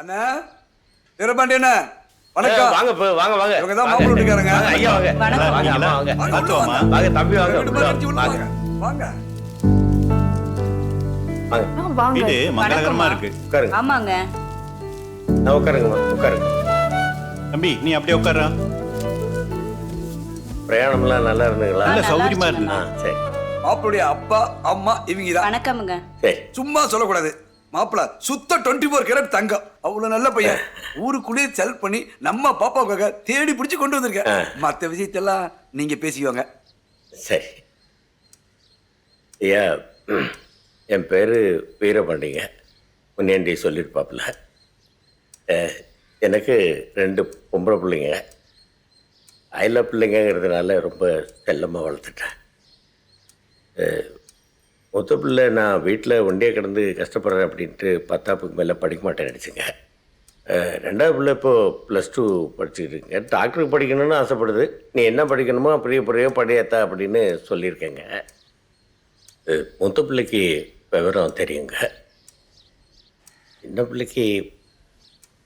அண்ணா வீரபாண்டி அண்ணா வணக்கம். வாங்க வாங்க வாங்க. இவங்க தான் மாப்பிள்ளை வீட்டுக்காரங்க. ஐயா வாங்க. வாங்க அம்மா வாங்க. வாங்க தம்பி வாங்க. வாங்க. வாங்க. வாங்க. இது மங்களகரமா இருக்கு. உட்காருங்க. ஆமாங்க. நான் உட்காருங்கம்மா உட்காருங்க. தம்பி நீ அப்படியே உட்கார்றா. பிரயாணம்லாம் நல்லா இருந்துங்களா? நல்ல சௌகரியமா இருக்கு. சரி. மாப்பிளுடைய அப்பா அம்மா இவங்க தான். வணக்கமுங்க. சரி. சும்மா சொல்லக்கூடாது. மாப்பிள்ள சுத்த 24 கேரட் தங்கம். அவ்வளவு நல்ல பையன். ஊருக்குள்ளேயே செல் பண்ணி நம்ம பாப்பாவுக்காக தேடி பிடிச்சு கொண்டு வந்திருக்கேன். மற்ற விஷயத்தெல்லாம் நீங்க பேசிக்குவாங்க. சரி. ஐயா என் பேர் வீரபாண்டிங்க. முன்னேண்டி சொல்லியிருப்பாப்புல. எனக்கு 2 பொம்பளை பிள்ளைங்க. அயல பிள்ளைங்கிறதுனால ரொம்ப செல்லமாக வளர்த்துட்டேன். மொத்த பிள்ளை நான் வீட்டில் ஒண்டியே கிடந்து கஷ்டப்படுறேன் அப்படின்ட்டு 10ஆப்புக்கு மேலே படிக்க மாட்டேன்னு நினச்சிங்க. 2வது பிள்ளை இப்போது +2 படிச்சுக்கிட்டு இருக்கேங்க. டாக்டருக்கு படிக்கணும்னு ஆசைப்படுது. நீ என்ன படிக்கணுமோ அப்படியே படியாத்தா அப்படின்னு சொல்லியிருக்கேங்க. மொத்த பிள்ளைக்கு விவரம் தெரியுங்க. சின்ன பிள்ளைக்கு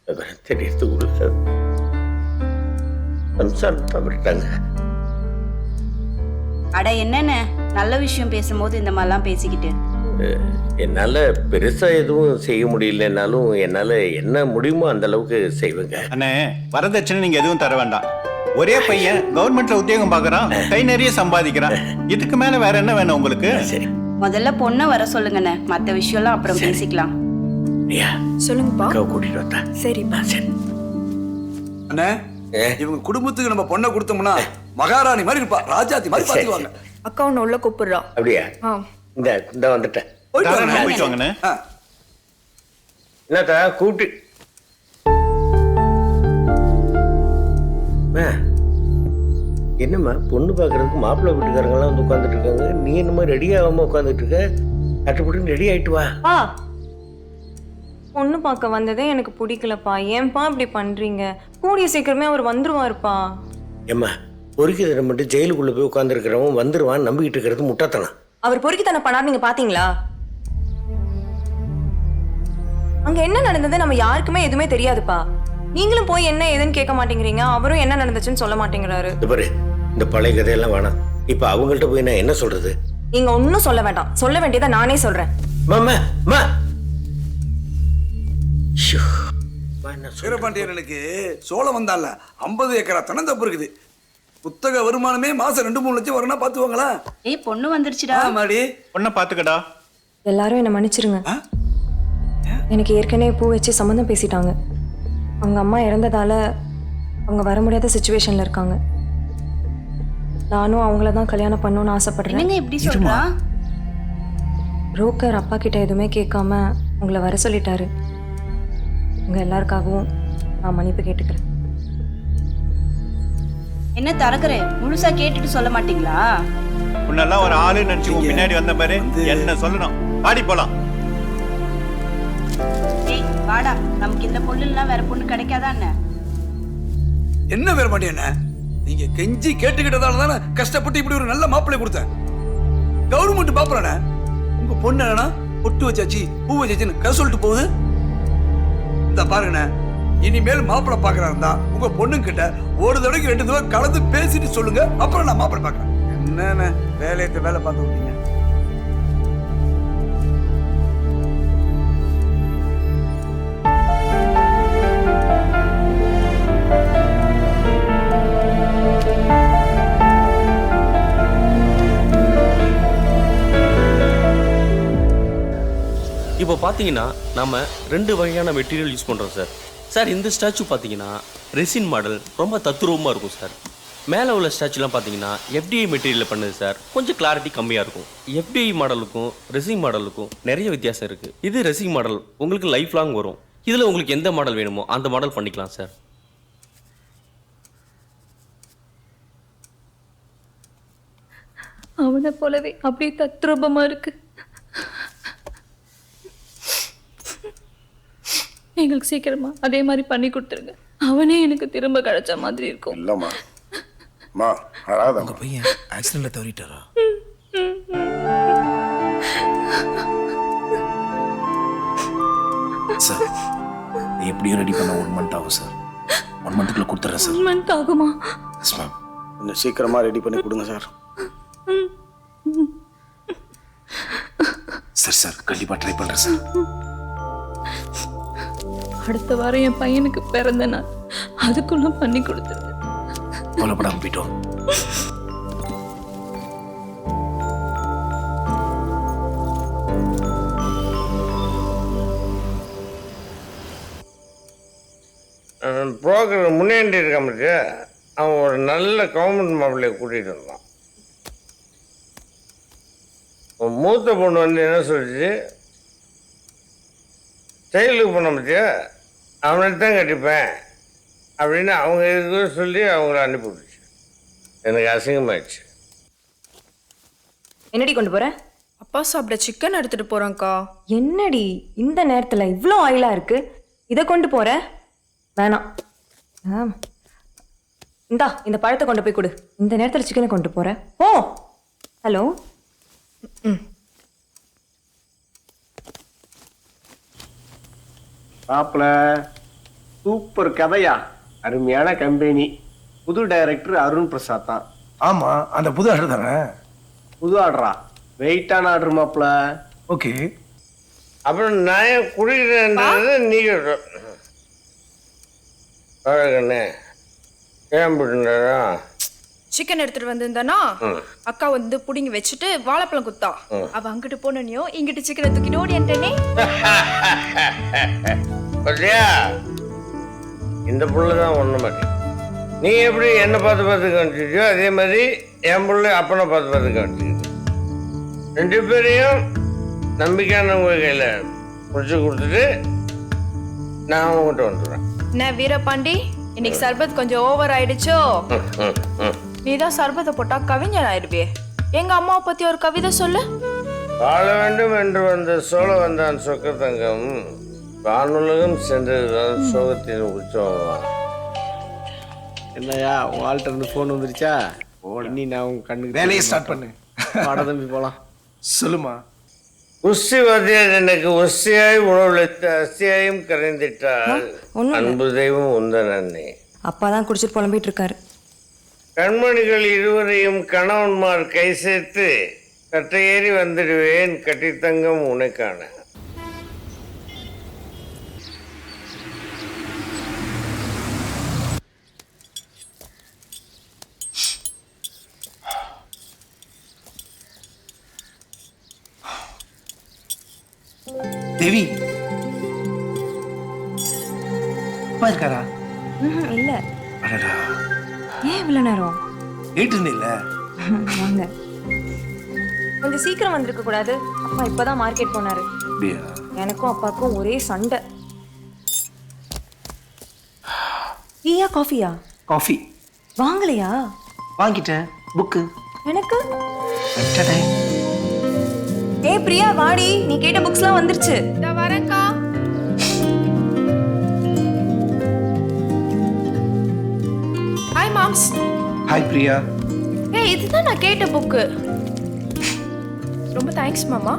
விவரம் தெரியறதுக்குள்ள சம்சாரம் தவிர்த்தாங்க. அட என்னென்ன நல்ல விஷயம் பேசும்போது இந்த மாதிரிலாம் பேசிக்கிட்டு. என்னால் பெருசாக எதுவும் செய்ய முடியலனாலும் என்னால் என்ன முடியுமோ அந்த அளவுக்கு செய்வேங்க. அண்ணே வரதட்சணை நீங்க எதுவும் தர வேண்டாம். ஒரே பையன் கவர்மெண்ட்ல உத்தியோகம் பார்க்கறான், கை நிறைய சம்பாதிக்கிறான். இதுக்கு மேல வேற என்ன வேணும் உங்களுக்கு? சரி. முதல்ல பொண்ணை வர சொல்லுங்கண்ணே. மற்ற விஷயம்லாம் அப்புறம் பேசிக்கலாம். ஐயா சொல்லுங்கப்பா. கூட்டிட்டு வந்தா. சரிப்பா. சரி. அண்ணே இவங்க குடும்பத்துக்கு நம்ம பொண்ணை கொடுத்தோம்னா மகாராணி மாதிரி இருப்பா, ராஜாத்தி மாதிரி பாத்துக்குவாங்க. அக்கா உன்னை உள்ள கூப்பிடுறா. அப்படியா? ஆ. இந்த வந்துட்டேன். தாராளமா போயிட்டு வாங்கண்ணே. என்னத்தா கூட்டி என்னம்மா பொண்ணு பார்க்கறதுக்கு மாப்பிள்ளை வீட்டுக்காரங்களாம் வந்து உட்காந்துட்டு இருக்காங்க. நீ என்னமா ரெடி ஆகாம உட்காந்துட்டு இருக்க? கட்டுப்பட்டு ரெடி ஆயிட்டு வா. பொண்ணு பார்க்க வந்ததே எனக்கு பிடிக்கலப்பா. ஏன்பா இப்படி பண்றீங்க? கூடிய சீக்கிரமே அவர் வந்துருவாருப்பா. ஏம்மா பொறுக்கி மட்டும் ஜெயிலுக்குள்ள போய் உட்காந்துருக்கிறவன் வந்துருவான் நம்பிக்கிட்டு இருக்கிறது முட்டாத்தனம். அவர் பொறுக்கித்தனம் பண்ணாரு, நீங்க பாத்தீங்களா? அங்க என்ன நடந்தது நம்ம யாருக்குமே எதுவுமே தெரியாதுப்பா. நீங்களும் போய் என்ன ஏதுன்னு கேட்க மாட்டேங்கிறீங்க. அவரும் என்ன நடந்துச்சுன்னு சொல்ல மாட்டேங்கிறாரு. இது பாரு, இந்த பழைய கதையெல்லாம் வேணாம். இப்ப அவங்கள்ட்ட போய் நான் என்ன சொல்றது? நீங்க ஒன்னும் சொல்ல வேண்டாம். சொல்ல வேண்டியதை நானே சொல்றேன். வீரபாண்டியனுக்கு சோளம் வந்தால 50 ஏக்கரா தனந்தப்பு இருக்குது. புத்தக வருமானமே மாசம் 2-3 லட்சம் வரணும் பாத்துவாங்களா? ஏய் பொண்ணு வந்துருச்சுடா. மாடி பொண்ணை பாத்துக்கடா. எல்லாரும் என்ன மன்னிச்சிருங்க. எனக்கு ஏற்கனவே பூ வச்சு சம்மந்தம் பேசிட்டாங்க. அவங்க அம்மா இறந்ததால அவங்க வர முடியாத சுச்சுவேஷன்ல இருக்காங்க. நானும் அவங்கள தான் கல்யாணம் பண்ணணும்னு ஆசைப்படுறேன். என்னங்க இப்படி சொல்றா? புரோக்கர் அப்பா கிட்ட எதுவுமே கேட்காம உங்களை வர சொல்லிட்டாரு. உங்க எல்லாருக்காகவும் நான் மன்னிப்பு கேட்டுக்கிறேன். என்ன தரக்குறே முழுசா கேட்டுட்டு சொல்ல மாட்டீங்களா? உன்னெல்லாம் ஒரு ஆளு நினைச்சு உன் பின்னாடி வந்த பாரு. என்ன சொல்லணும்? பாடி போலாம். ஏய் வாடா, நமக்கு இந்த பொண்ணுலாம் வேற பொண்ணு கிடைக்காதா என்ன? என்ன வீரபாண்டியன், நீங்க கெஞ்சி கேட்டுக்கிட்டதால தானே கஷ்டப்பட்டு இப்படி ஒரு நல்ல மாப்பிள்ளை கொடுத்தேன். கவர்மெண்ட் பாப்பறானே உங்க பொண்ணு என்னன்னா பொட்டு வச்சாச்சு பூ வச்சாச்சுன்னு கதை சொல்லிட்டு போகுது. இந்த பாருங்கண்ணே, இனிமேல் மாப்பிள்ளை பாக்குறா இருந்தா உங்க பொண்ணுங்கிட்ட ஒரு தடவைக்கு 2 தடவை கலந்து பேசிட்டு சொல்லுங்க. அப்புறம் நான் மாப்பிள்ளை பாக்குறேன். என்னன்னு வேலையத்தை வேலை பார்த்து விட்டீங்க. இப்போ பார்த்தீங்கன்னா நம்ம 2 வகையான மெட்டீரியல் யூஸ் பண்ணுறோம் சார். சார் இந்த ஸ்டாச்சு பார்த்தீங்கன்னா ரெசின் மாடல் ரொம்ப தத்துரூபமாக இருக்கும் சார். மேலே உள்ள ஸ்டாச்சுலாம் பார்த்தீங்கன்னா எஃப்டிஐ மெட்டீரியலில் பண்ணுது சார். கொஞ்சம் கிளாரிட்டி கம்மியாக இருக்கும். எஃப்டிஐ மாடலுக்கும் ரெசின் மாடலுக்கும் நிறைய வித்தியாசம் இருக்குது. இது ரெசின் மாடல் உங்களுக்கு லைஃப் லாங் வரும். இதில் உங்களுக்கு எந்த மாடல் வேணுமோ அந்த மாடல் பண்ணிக்கலாம் சார். அவனை போலவே அப்படியே தத்ரூபமா இருக்கு. எங்களுக்கு சீக்கிரமா அதே மாதிரி பண்ணி கொடுத்துருங்க. அவனே எனக்கு திரும்ப கிடைச்ச மாதிரி இருக்கும். இல்லம்மா மா அழாத. உங்க பையன் ஆக்சிடென்ட்ல தவறிட்டாரா? சார் அது எப்படியும் ரெடி பண்ண 1 மந்த் ஆகும் சார். 1 மந்த்துக்குள்ள கொடுத்துட்றேன் சார். 1 மந்த் ஆகுமா? Yes ma'am. கொஞ்சம் சீக்கிரமா ரெடி பண்ணி கொடுங்க சார். சரி சார், கண்டிப்பாக ட்ரை பண்ணுறேன் சார். அடுத்த வாரம் என் பையனுக்கு பிறந்த நாள், அதுக்குள்ள பண்ணி கொடுத்துருங்க. கவலைப்படாமல் போயிட்டோம். புரோக்கர் முன்னேறி இருக்க முடியா, அவன் ஒரு நல்ல கவர்மெண்ட் மாப்பிள்ளையை கூட்டிகிட்டு வந்தான். மூத்த பொண்ணு வந்து என்ன சொல்லிச்சு, செயலுக்கு பண்ண முடியா அவனுக்கு தான் கட்டிப்பேன் அப்படின்னு அவங்க இதுக்கு சொல்லி அவங்கள அனுப்பி விட்டுச்சு. எனக்கு அசிங்கமாயிடுச்சு. என்னடி கொண்டு போற? அப்பா சாப்பிட சிக்கன் எடுத்துட்டு போறேன்க்கா. என்னடி இந்த நேரத்துல இவ்ளோ ஆயிலா இருக்கு? இதை கொண்டு போற? வேணாம். இந்தா இந்த பழத்தை கொண்டு போய் கொடு. இந்த நேரத்துல சிக்கனை கொண்டு போற? ஓ ஹலோ. மாப்பிள சூப்பர் கதையா, அருமையான கம்பெனி. புது டைரக்டர் அருண் பிரசாத் தான். ஆமா, அந்த புது ஆர்டர் தானே? புது ஆர்டரா? வெயிட்டான ஆர்டர் மாப்பிள. ஓகே. அப்புறம் நான் குடிக்கிறேன்றது நீங்கள் ஏன் போட்டுனா சிக்கன் எடுத்துட்டு வந்திருந்தானா, அக்கா வந்து புடிங்கி வச்சுட்டு வாழைப்பழம் குத்தா. அவ அங்கிட்டு போனோனையும் இங்கிட்டு சிக்கனை தூக்கிட்டு ஓடி என்றனே. இந்த புள்ளதான் ஒண்ணு மாட்டேன். நீ எப்படி என்னை பார்த்து கவனிச்சியோ அதே மாதிரி என் பிள்ளை அப்பனை பார்த்து கவனிச்சுக்கிட்டு 2 பேரையும் நம்பிக்கையானவங்க கையில் பிடிச்சி கொடுத்துட்டு நான் அவங்ககிட்ட வந்துடுறேன். என்ன வீரபாண்டி, இன்னைக்கு சர்பத் கொஞ்சம் ஓவர் ஆயிடுச்சோ? நீதான் சர்பத்தை போட்டா கவிஞர் ஆயிடுவே. எங்க அம்மாவை பத்தி ஒரு கவிதை சொல்லு. வாழ வேண்டும் என்று வந்த சோழ வந்தான் சொக்க தங்கம், வானுலகம் சென்றதுதான் சோகத்தின் உற்சவம். என்னையா வாழ்கிட்ட இருந்து ஃபோன் வந்துருச்சா? நீ நான் உங்க கண்ணுக்கு வேலையை ஸ்டார்ட் பண்ணு. பாட தம்பி போலாம். சொல்லுமா. உஸ்தி வாத்தியார் எனக்கு உஸ்தியாய் உணவளித்த அஸ்தியாயும் கரைந்திட்டால் அன்பு தெய்வம் உந்தன் அன்னை. அப்பா தான் குடிச்சிட்டு புலம்பிட்டு இருக்காரு. கண்மணிகள் இருவரையும் கணவன்மார் கை சேர்த்து கட்டையேறி வந்துடுவேன் கட்டித்தங்கம் உனக்கான. தேவி அப்பா இருக்காரா? இல்ல. அடடா, ஏன் இவ்வளவு நேரம்? கேட்டு இருந்தீல்ல? வாங்க. கொஞ்சம் சீக்கிரம் வந்திருக்க கூடாது? அப்பா இப்பதான் மார்க்கெட் போனாரு. அப்படியா? எனக்கும் அப்பாவுக்கும் ஒரே சண்டை. டீயா காஃபியா? காஃபி வாங்கலையா? வாங்கிட்டேன். புக்கு எனக்கு? அடடே. ஏய் பிரியா வாடி, நீ கேட்ட புக்ஸ்லாம் வந்துருச்சு. இதோ வரேன்க்கா. ஹாய் மாம்ஸ். ஹாய் பிரியா. ஏய் இதுதான் நான் கேட்ட புக்கு. ரொம்ப தேங்க்ஸ் மாமா.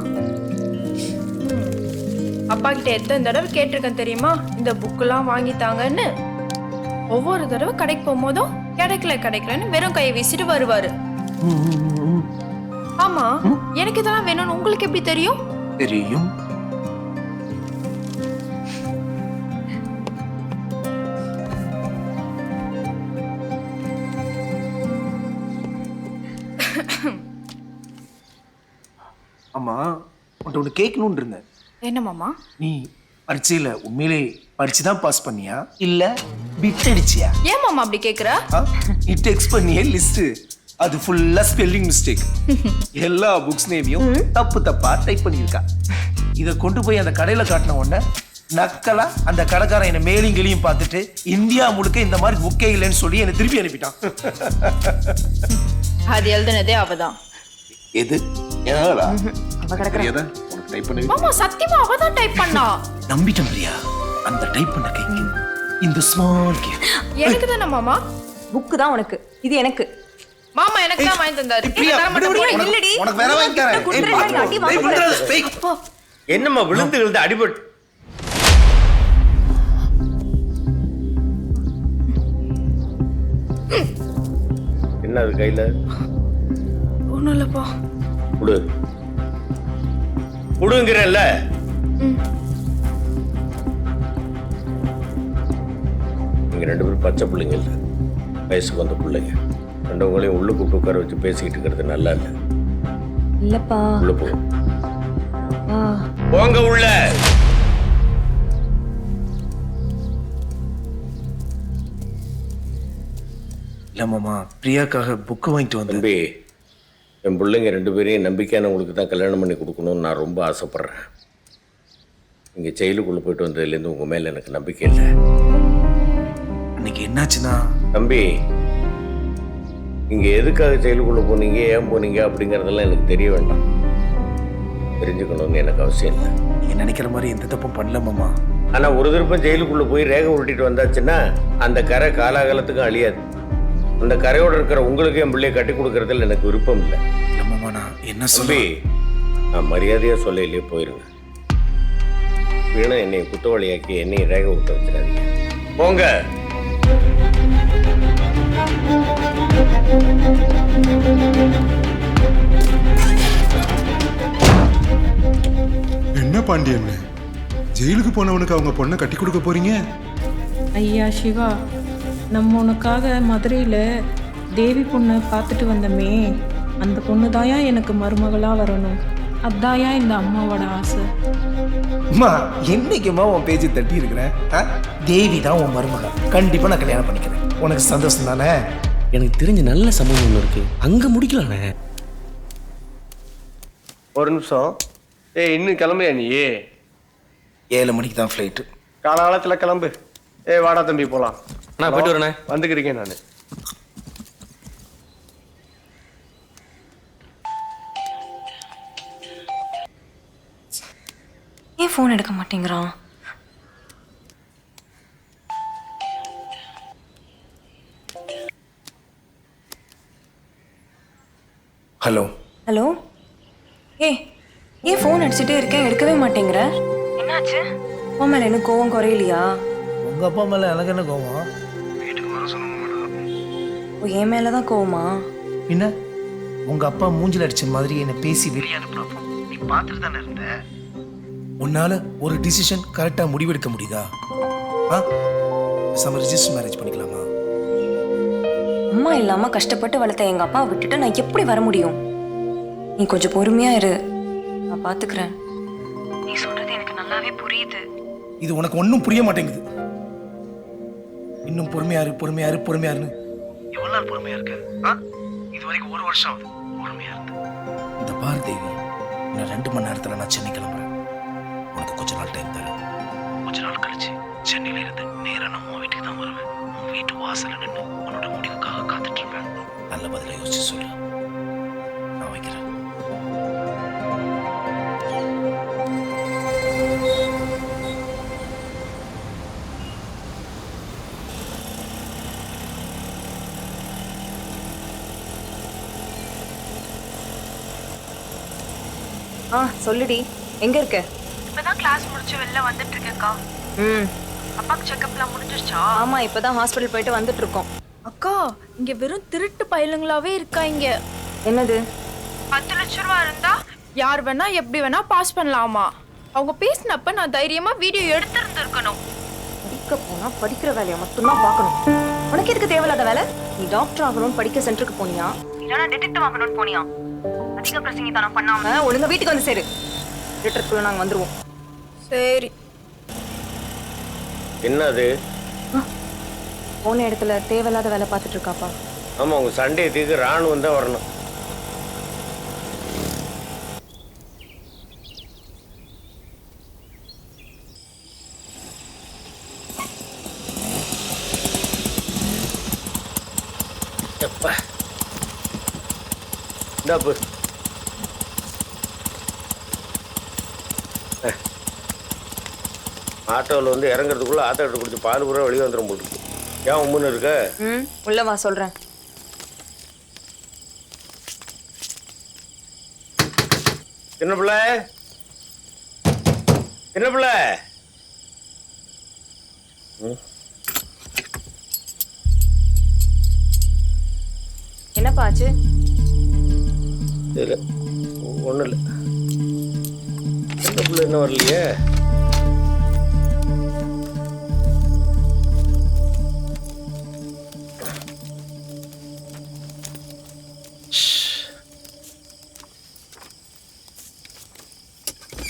அப்பா கிட்ட எத்தனை தடவை கேட்டிருக்கேன் தெரியுமா இந்த புக்கெல்லாம் வாங்கித்தாங்கன்னு. ஒவ்வொரு தடவை கடைக்கு போகும்போதும் கிடைக்கலன்னு வெறும் கையை வீசிட்டு வருவாரு. ஆமா, எனக்கு இதெல்லாம் வேணும்னு உங்களுக்கு எப்படி தெரியும்? தெரியும். ஆமா, உன்கிட்ட ஒன்று கேட்கணும்னு இருந்தேன். என்ன மாமா? நீ பரீட்சையில் உண்மையிலே பரீட்சை தான் பாஸ் பண்ணியா இல்ல பிட் அடிச்சியா? ஏன் மாமா அப்படி கேக்குற? நீ டெக்ஸ்ட் பண்ணியே லிஸ்ட், அது ஃபுல்லா ஸ்பெல்லிங் மிஸ்டேக். எல்லா புக்ஸ் நேமையும் தப்பா டைப் பண்ணியிருக்கா. இதை கொண்டு போய் அந்த கடையில காட்டின உடனே நக்கலா அந்த கடைக்காரன் என்னை மேலும் கீழையும் பார்த்துட்டு இந்தியா முழுக்க இந்த மாதிரி புக்கே இல்லைன்னு சொல்லி என்னை திருப்பி அனுப்பிட்டான். அது எழுதுனதே அவதான். எது? மாமா சத்தியமா அவதான் டைப் பண்ணா. நம்பிட்டேன் பிரியா. அந்த டைப் பண்ண கைக்கு இந்த ஸ்மால் கேக் எனக்கு தானே மாமா? புக்கு தான் உனக்கு, இது எனக்கு. மாமா எனக்கு தான் வாங்கி தந்தாரு. இல்லடி, உனக்கு வேற வாங்கி தரேன். என்னம்மா விழுந்து அடிபட்டு என்ன அது கையில்? ஒன்றும் இல்லைப்பா. கொடு. கொடுங்கிறல்ல. நீங்க 2 பேரும் பச்சை பிள்ளைங்க இல்லை, வயசுக்கு வந்த பிள்ளைங்க. ரெண்டவங்களையும் உள்ள கூப்பிட்டு உட்கார வச்சு பேசிக்கிட்டு இருக்கிறது நல்லா இல்லை. இல்லப்பா. உள்ள போ. ஆ. போங்க உள்ள. இல்ல மாமா, பிரியாக்காக புக்கு வாங்கிட்டு வந்தேன். தம்பி, என் பிள்ளைங்க 2 பேரையும் நம்பிக்கையானவங்களுக்கு தான் கல்யாணம் பண்ணி கொடுக்கணும்னு நான் ரொம்ப ஆசைப்பட்றேன். இங்கே ஜெயிலுக்குள்ளே போயிட்டு வந்ததுலேருந்து உங்கள் மேலே எனக்கு நம்பிக்கை இல்லை. அன்னைக்கு என்னாச்சுன்னா தம்பி, இங்கே எதுக்காக ஜெயிலுக்குள்ளே போனீங்க, ஏன் போனீங்க அப்படிங்கிறதெல்லாம் எனக்கு தெரிய வேண்டாம். தெரிஞ்சுக்கணும்னு எனக்கு அவசியம் இல்லை. நீங்க நினைக்கிற மாதிரி எந்த தப்பும் பண்ணல மாமா. ஆனால் ஒரு திருப்பம் ஜெயிலுக்குள்ளே போய் ரேகை உருட்டிட்டு வந்தாச்சுன்னா அந்த கரை காலாகாலத்துக்கும் அழியாது. அந்த கரையோடு இருக்கிற உங்களுக்கு என் பிள்ளையை கட்டி கொடுக்கறதுல எனக்கு விருப்பம் இல்லை. இல்ல மாமா, நான் என்ன தம்பி, நான் மரியாதையாக சொல்ல இல்லையே, போயிருங்க. வீணா என்னை குற்றவாளியாக்கி என்னை ரேகை விட்டு வச்சிடாதீங்க. போங்க. என்ன பாண்டியன், ஜெயிலுக்கு போனவனுக்கு அவங்க பொண்ணை கட்டி கொடுக்க போறீங்க? ஐயா சிவா, நம்ம உனக்காக மதுரையில் தேவி பொண்ணை பார்த்துட்டு வந்தோமே, அந்த பொண்ணு தாயா எனக்கு மருமகளாக வரணும். அதாயா இந்த அம்மாவோட ஆசை. அம்மா, என்னைக்குமா உன் பேச்சு தட்டி இருக்கிறேன்? தேவி தான் உன் மருமக. கண்டிப்பா நான் கல்யாணம் பண்ணிக்கிறேன். உனக்கு சந்தோஷம் தானே? எனக்கு தெரிஞ்ச நல்ல சம்பவம் ஒன்று இருக்கு, அங்கே முடிக்கலானே. ஒரு நிமிஷம். இன்னும் கிளம்பையா நீ? 7 மணிக்கு தான் ஃப்ளைட்டு. காலகாலத்தில் கிளம்பு. வாடா தம்பி போலாம். நான் போயிட்டு வரேனே. வந்துக்கிறேன் நான். ஏன் ஃபோன் எடுக்க மாட்டேங்கிறான்? Hello hello. ஏன் ஃபோன் அடிச்சுட்டே இருக்கேன், எடுக்கவே மாட்டேங்கிற? என்னாச்சு? உன் மேல எனக்கு கோவம் குறையலையா? உங்க அப்பா மேல எனக்கு என்ன கோவம்? ஓ, என் மேலதான் கோவமா? என்ன உங்க அப்பா மூஞ்சில அடிச்ச மாதிரி என்ன பேசி வெளியே அனுப்புறப்போ நீ பார்த்துட்டு தானே இருந்த? உன்னால ஒரு டிசிஷன் கரெக்டா முடிவெடுக்க முடியுதா? ரிஜிஸ்டர் மேரேஜ் பண்ணிக்கலாமா? அம்மா இல்லாம கஷ்டப்பட்டு வளர்த்த எங்க அப்பாவை விட்டுட்டு நான் எப்படி வர முடியும்? நீ கொஞ்சம் பொறுமையா இரு, நான் பாத்துக்கிறேன். நீ சொல்றது எனக்கு நல்லாவே புரியுது. இது உனக்கு ஒன்றும் புரிய மாட்டேங்குது. இன்னும் பொறுமையாரு பொறுமையாரு பொறுமையாருன்னு எவ்வளவு நாள் பொறுமையா இருக்க? இது வரைக்கும் 1 வருஷம் ஆகுது பொறுமையா இருந்து. இந்த பார் தேவி, இன்னும் 2 மணி நேரத்துல நான் சென்னை கிளம்புறேன். உனக்கு கொஞ்ச நாள் டைம் தரேன். கொஞ்ச நாள் கழிச்சு சென்னையில இருந்து நேரா நம்ம வீட்டுக்கு தான் வருவேன். உன் வீட்டு வாசல்ல நின்று உன்னோட முடிவுக்காக காத்துட்டு இருப்பேன். நல்ல பதில யோசிச்சு சொல்லு. நான் வைக்கிறேன். சொல்லுடி, எங்க இருக்க? இப்பதான் கிளாஸ் முடிச்சு வெளில வந்துட்டு இருக்கேன்க்கா. அப்பாக்கு செக்கப்லாம் முடிஞ்சிருச்சா? ஆமா, இப்பதான் ஹாஸ்பிட்டல் போயிட்டு வந்துட்டு இருக்கோம். அக்கா, இங்க வெறும் திருட்டு பயலுங்களாவே இருக்காங்க. என்னது? 10 லட்சம் ரூபா இருந்தா யார் வேணா எப்படி வேணா பாஸ் பண்ணலாமா? அவங்க பேசினப்ப நான் தைரியமா வீடியோ எடுத்திருந்திருக்கணும். படிக்க போனா படிக்கிற வேலையை மட்டும்தான் பார்க்கணும். உனக்கு எதுக்கு தேவையில்லாத வேலை? நீ டாக்டர் ஆகணும்னு படிக்க சென்டருக்கு போனியா, இல்லைன்னா டிடெக்டிவ் ஆகணும்னு போனியா? அதிக பிரச்சனை தானே பண்ணாம ஒழுங்கா வீட்டுக்கு வந்து சேரு. ரிட்டர்க்குள்ள நாங்க வந்துருவோம். சரி. என்னது? போன இடத்துல தேவையில்லாத வேலை பார்த்துட்டு இருக்காப்பா. ஆமாம், உங்கள் சண்டையை தீர்க்க ராணுவம் தான் வரணும். எப்பா இந்தாப்பு. ஆட்டோவில் வந்து இறங்குறதுக்குள்ளே ஆத்தோட்ட குடிச்சு பால் பூரா வெளியே வந்துடும் போட்டு. ஏன் உம்முன்னு இருக்க? உள்ள வா, சொல்றேன். சின்ன பிள்ளை, சின்ன பிள்ளை. என்னப்பா ஆச்சு? இல்லை ஒன்றும் இல்லை. இந்த பிள்ளை என்ன வரலையே?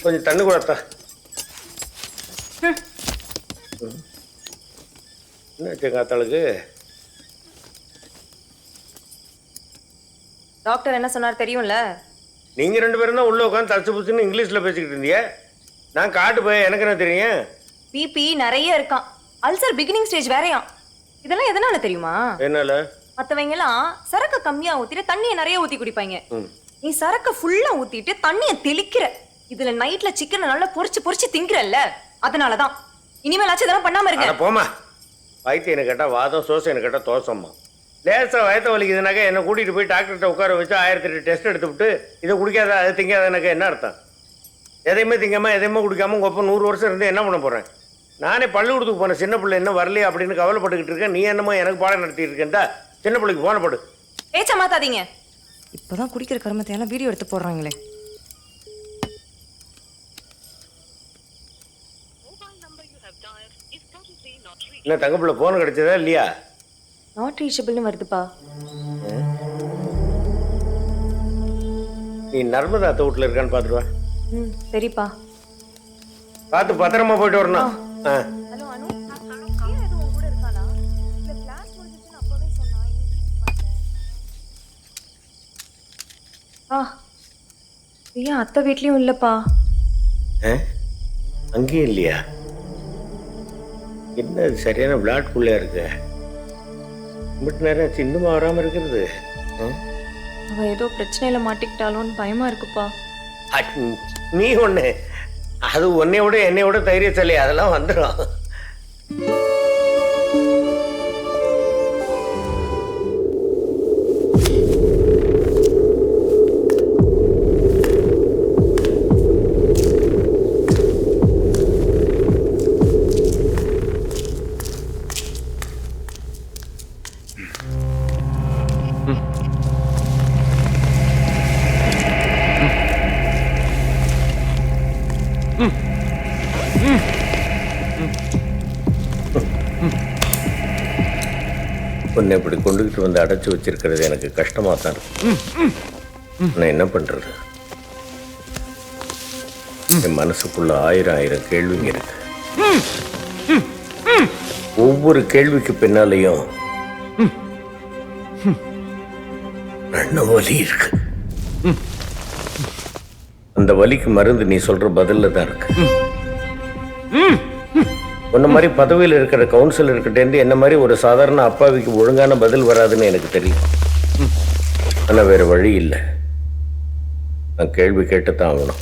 கொஞ்சம் தண்ணி கொடுத்தா. என்ன காத்தாளுக்கு? டாக்டர் என்ன சொன்னார் தெரியும்ல? நீங்கள் 2 பேரும் தான் உள்ளே உட்காந்து தச்சு புச்சுன்னு இங்கிலீஷில் பேசிக்கிட்டு இருந்தீங்க. நான் காட்டு போய் எனக்கு என்ன தெரியும்? பிபி நிறைய இருக்கான், அல்சர் பிகினிங் ஸ்டேஜ் வேறையாம். இதெல்லாம் எதனால தெரியுமா? என்னால? மற்றவங்க எல்லாம் சரக்கு கம்மியா ஊத்திட்டு தண்ணியை நிறைய ஊத்தி குடிப்பாங்க. நீ சரக்கு ஃபுல்லா ஊத்திட்டு தண்ணியை தெளிக்கிற. இதுல நைட்ல சிக்கனை நல்லா பொரிச்சு பொரிச்சு திங்கிறல்ல, அதனாலதான். இனிமேலாச்சும் இதெல்லாம் பண்ணாம இருக்க. போமா. வயிற்று என்ன கேட்டால் வாதம், சோசை என்ன கேட்டால் தோசம்மா. லேசாக வயத்த வலிக்குதுனாக்கா என்னை கூட்டிகிட்டு போய் டாக்டர்கிட்ட உட்கார வச்சு 1008 டெஸ்ட் எடுத்து விட்டு இதை குடிக்காத அதை திங்காதனாக்கா என்ன அர்த்தம்? எதையுமே திங்காமல் எதையுமே குடிக்காமல் உங்கள் அப்பா 100 வருஷம் இருந்து என்ன பண்ண போகிறேன்? நானே பள்ளிக்கூடத்துக்கு போனேன், சின்ன பிள்ளை என்ன வரலையே அப்படின்னு கவலைப்பட்டுக்கிட்டு இருக்கேன். நீ என்னமோ எனக்கு பாடம் நடத்திட்டு இருக்கேன்டா. சின்ன பிள்ளைக்கு போன படு. பேச்ச மாத்தாதீங்க. இப்பதான் குடிக்கிற கருமத்தையெல்லாம் வீடியோ எடுத்து போடுறாங்களே. என்ன தங்கப்பிள்ளை போன் கிடைச்சதா இல்லையா? நாட் ரீச்சபிள்னு வருதுப்பா. நீ நர்மதா அத்தை வீட்டில் இருக்கான்னு பார்த்துருவா. சரிப்பா. பார்த்து பத்திரமா போயிட்டு வரணும். ஹலோ அனு, கீழே எதுவும் உன் கூட இருக்காளா? இல்ல கிளாஸ் முடிஞ்சிச்சுன்னு அப்பவே சொன்னா, ஏன் அத்தை வீட்லயும் இல்லப்பா? அங்கேயும் இல்லையா? என்ன சரியான விளையாட்டுக்குள்ளே இருக்கு. மட்டும் நேரம் சின்னமாக வராமல் இருக்கிறது. அவ ஏதோ பிரச்சனையில மாட்டிக்கிட்டாலோன்னு பயமா இருக்குப்பா. நீ ஒண்ணு, அது உன்னையோட என்னையோட தைரியசாலி, அதெல்லாம் வந்துடும். உன்னை இப்படி கொண்டுகிட்டு வந்து அடைச்சி வச்சிருக்கிறது எனக்கு கஷ்டமாக தான் இருக்கு. நான் என்ன பண்றது? என் மனசுக்குள்ள 1000 கேள்விங்க இருக்கு. ஒவ்வொரு கேள்விக்கு பின்னாலையும் வலி இருக்கு. அந்த வலிக்கு மருந்து நீ சொல்ற பதில்ல தான் இருக்கு. உன்ன மாதிரி பதவியில் இருக்கிற கவுன்சிலர்கிட்டேருந்து என்ன மாதிரி ஒரு சாதாரண அப்பாவிக்கு ஒழுங்கான பதில் வராதுன்னு எனக்கு தெரியும். ஆனால் வேற வழி இல்லை. நான் கேள்வி கேட்டுத்தான் ஆகணும்.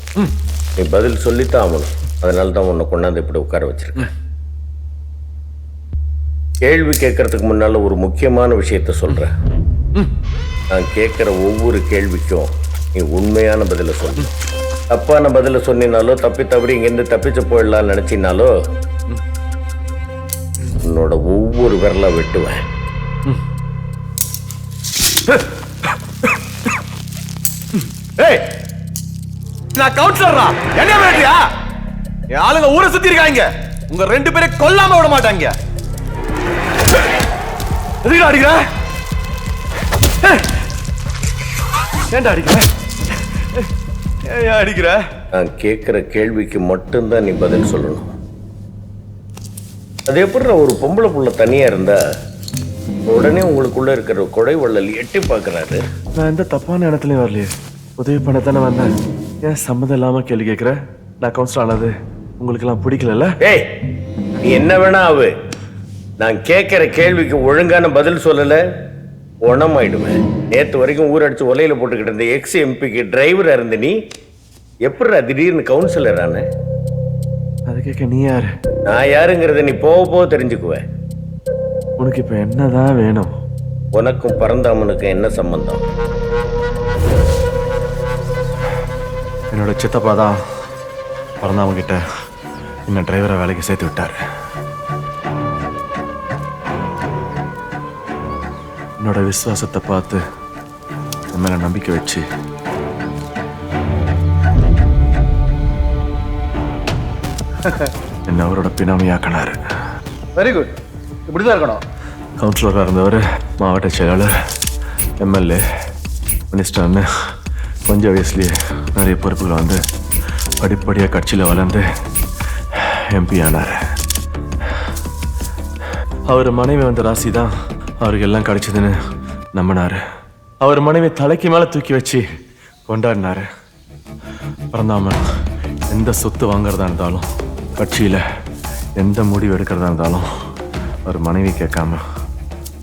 நீ பதில் சொல்லித்தான் ஆகணும். அதனால தான் உன்னை கொண்டாந்து இப்படி உட்கார வச்சிருக்கேன். கேள்வி கேட்கறதுக்கு முன்னால ஒரு முக்கியமான விஷயத்த சொல்றேன். நான் கேட்கிற ஒவ்வொரு கேள்விக்கும் நீ உண்மையான பதில சொல்லணும். தப்பான பதில சொன்னாலோ, தப்பி தவறி இங்கிருந்து தப்பிச்சு போயிடலாம்னு நினைச்சினாலோ உன்னோட ஒவ்வொரு விரலா வெட்டுவேன். நான் கவுன்சிலரா, என்ன வேண்டியா? என் ஆளுங்க ஊரை சுத்தி இருக்காங்க. உங்க 2 பேரை கொல்லாம விட மாட்டாங்க. எதுக்கு அடிக்கிற? ஏன்டா அடிக்கிற? ஏன் அடிக்கிற? நான் கேட்கிற கேள்விக்கு மட்டும்தான் நீ பதில் சொல்லணும். அது எப்படி ஒரு பொம்பளை புள்ள தனியா இருந்தா உடனே உங்களுக்குள்ள இருக்கிற கொடை வள்ளல் எட்டி பார்க்கறாரு. நான் எந்த தப்பான இடத்துலயும் வரலையே. உதவி பண்ண தானே வந்தேன். ஏன் சம்மதம் இல்லாம கேள்வி கேட்கிற? நான் கவுன்சிலர் ஆனது உங்களுக்கு எல்லாம் பிடிக்கல? ஏய், நீ என்ன வேணா ஆவு. நான் கேட்கிற கேள்விக்கு ஒழுங்கான பதில் சொல்லல உணமாயிடுவேன். நேற்று வரைக்கும் ஊரடிச்சு ஒலையில போட்டுக்கிட்டு இருந்த எக்ஸ்-எம்பிக்கு டிரைவரா இருந்த நீ எப்படி திடீர்னு கவுன்சிலர் ஆன? அது கேட்க நீ யாரு? நான் யாருங்கிறத நீ போக போக தெரிஞ்சுக்குவேன். உனக்கு இப்ப என்னதான் வேணும்? உனக்கும் பரந்தாமனுக்கும் என்ன சம்பந்தம்? என்னோட சித்தப்பா தான் பரந்தாமன் கிட்ட என்ன டிரைவரை வேலைக்கு சேர்த்து விட்டாரு. என்னோட விசுவாசத்தை பார்த்து என் மேல நம்பிக்கை வச்சு என்ன அவரோட பினாமியாக்கினாரு. வெரி குட், இப்படிதான் இருக்கணும். கவுன்சிலராக இருந்தவர் மாவட்ட செயலாளர், எம்எல்ஏ, மினிஸ்டர்னு கொஞ்சம் வயசுலேயே நிறைய பொறுப்புகள் வந்து படிப்படியாக கட்சியில் வளர்ந்து எம்பி ஆனார். அவர் மனைவி வந்த ராசி தான் அவருக்கு எல்லாம் கிடைச்சதுன்னு நம்பினார். அவர் மனைவி தலைக்கு மேலே தூக்கி வச்சு கொண்டாடினார். பிறந்தாம எந்த சொத்து வாங்குறதா இருந்தாலும், கட்சியில் எந்த முடிவு எடுக்கிறதா இருந்தாலும் அவர் மனைவி கேட்காம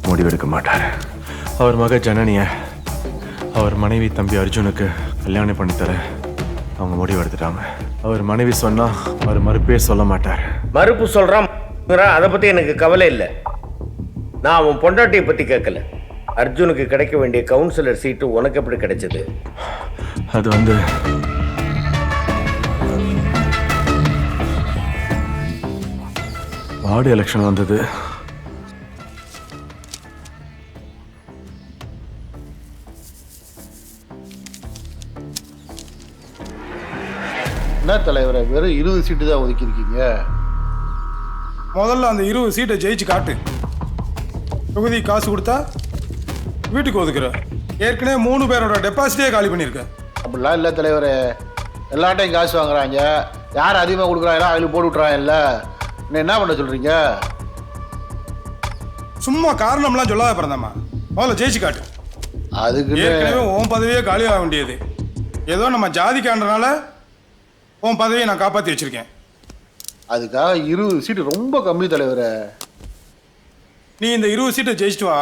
முடிவெடுக்க மாட்டார். அவர் மக ஜனனியை அவர் மனைவி தம்பி அர்ஜுனுக்கு கல்யாணம் பண்ணித்தர அவங்க முடிவு எடுத்துட்டாங்க. அவர் மனைவி சொன்னா அவர் மறுப்பே சொல்ல மாட்டார். மறுப்பு சொல்றான், அதை பத்தி எனக்கு கவலை இல்லை. நான் அவன் பொண்டாட்டியை பத்தி கேட்கல. அர்ஜுனுக்கு கிடைக்க வேண்டிய கவுன்சிலர் சீட்டு உனக்கு எப்படி கிடைச்சது? அது வந்து வார்டு எலெக்ஷன் வந்தது. என்ன தலைவரை, வெறும் 20 சீட்டு தான் ஒதுக்கியிருக்கீங்க. முதல்ல அந்த 20 சீட்டை ஜெயிச்சு காட்டு. தொகுதி காசு கொடுத்தா வீட்டுக்கு ஒதுக்குற. ஏற்கனவே 3 பேரோட டெபாசிட்டே காலி பண்ணியிருக்க. அப்படிலாம் இல்லை தலைவரே, எல்லாட்டையும் காசு வாங்குறாங்க. யார் அதிகமாக கொடுக்குறாங்களோ அவங்களுக்கு போட்டு விட்றாங்கல்ல. இன்னும் என்ன பண்ண சொல்கிறீங்க? சும்மா காரணம்லாம் சொல்லாத பிறந்தாம்மா, முதல்ல ஜெயிச்சு காட்டு. அதுக்கு ஏற்கனவே உன் பதவியே காலியாக வேண்டியது. ஏதோ நம்ம ஜாதிக்கான்றனால உன் பதவியை நான் காப்பாற்றி வச்சிருக்கேன். அதுக்காக 20 சீட்டு ரொம்ப கம்மி தலைவரே. நீ இந்த 20 சீட்டை ஜெயிச்சிட்டு வா,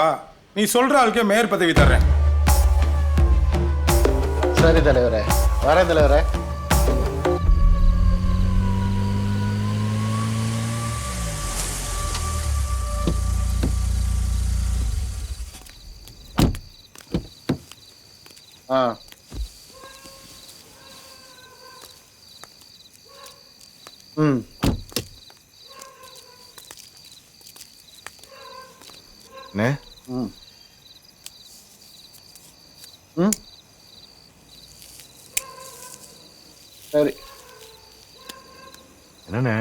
நீ சொல்ற ஆளுக்கே மேயர் பதவி தர்றேன். சரி தலைவரே, வரேன் தலைவரே. ஆ ம் அண்ணே. ம் ம் சரி. என்னண்ணே,